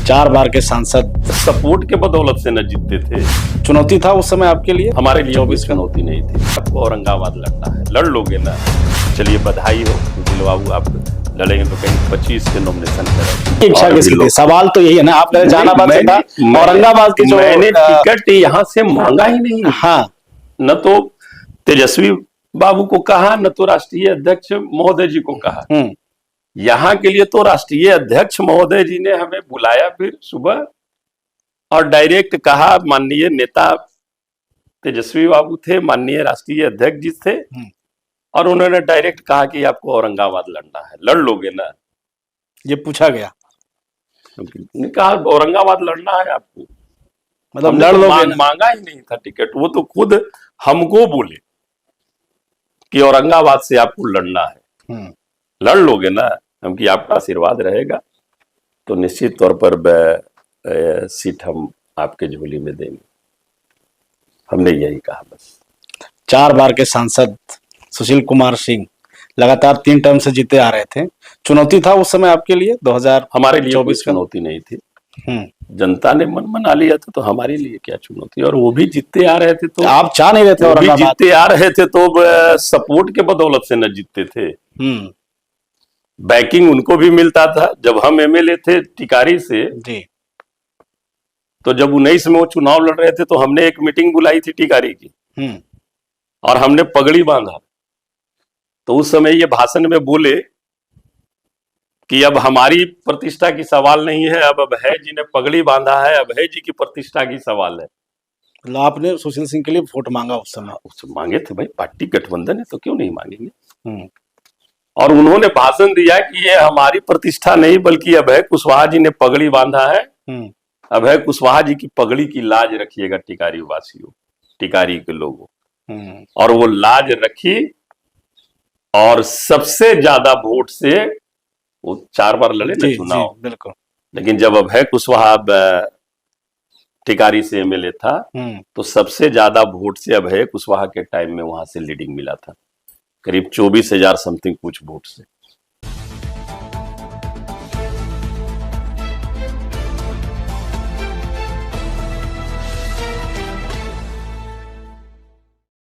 4 बार के सांसद। सपोर्ट के बदौलत से न जीतते थे। चुनौती था उस समय आपके लिए? हमारे लिए कोई चुनौती नहीं थी। आपको औरंगाबाद लड़ना है, लड़ लोगे ना? चलिए बधाई हो सुशील बाबू, आप लड़ेंगे तो कहीं 25 के नॉमिनेशन करें। इच्छा किसकी थी? सवाल तो यही है ना, आप जहानाबाद से था, औरंगाबाद की जो मैंने टिकट यहाँ से मांगा ही नहीं। हाँ, न तो तेजस्वी बाबू को कहा, न तो राष्ट्रीय अध्यक्ष महोदय जी को कहा। यहाँ के लिए तो राष्ट्रीय अध्यक्ष महोदय जी ने हमें बुलाया फिर सुबह और डायरेक्ट कहा, माननीय नेता तेजस्वी बाबू थे, माननीय राष्ट्रीय अध्यक्ष जी थे, और उन्होंने डायरेक्ट कहा कि आपको औरंगाबाद लड़ना है, लड़ लोगे ना? ये पूछा गया, कहा औरंगाबाद लड़ना है आपको, मतलब लड़ लोगे ना? मांगा ही नहीं था टिकट। वो तो खुद हमको बोले कि औरंगाबाद से आपको लड़ना है, लड़ लोगे ना? हम कि आपका आशीर्वाद रहेगा तो निश्चित तौर पर सीट हम आपके झोली में देंगे। हमने यही कहा बस। 4 बार के सांसद सुशील कुमार सिंह लगातार 3 टर्म से जीते आ रहे थे। चुनौती था उस समय आपके लिए 2024? हमारे लिए कोई चुनौती नहीं थी। जनता ने मन मना लिया था तो हमारे लिए क्या चुनौती? और वो भी जीतते आ रहे थे तो आप चाह नहीं रहे थे? वो भी जीतते आ रहे थे तो सपोर्ट के बदौलत से न जीतते थे। बैकिंग उनको भी मिलता था। जब हम एमएलए थे टिकारी से जी, तो जब 19 में वो चुनाव लड़ रहे थे तो हमने एक मीटिंग बुलाई थी टिकारी की, और हमने पगड़ी बांधा। तो उस समय ये भाषण में बोले कि अब हमारी प्रतिष्ठा की सवाल नहीं है, अब अभय जी ने पगड़ी बांधा है, अभय जी की प्रतिष्ठा की सवाल है। मतलब आपने सुशील सिंह के लिए वोट मांगा उस समय? मांगे थे भाई, पार्टी गठबंधन है तो क्यों नहीं मांगेंगे। और उन्होंने भाषण दिया कि ये हमारी प्रतिष्ठा नहीं बल्कि अभय कुशवाहा जी ने पगड़ी बांधा है। अभय कुशवाहा जी की पगड़ी की लाज रखिएगा टिकारी वासियों, टिकारी के लोगों। और वो लाज रखी और सबसे ज्यादा वोट से वो 4 बार लड़े ना चुनाव। बिल्कुल। लेकिन जब अभय कुशवाहा टिकारी से एमएलए था तो सबसे ज्यादा वोट से अभय कुशवाहा के टाइम में वहां से लीडिंग मिला था, करीब 24,000 समथिंग कुछ वोट से।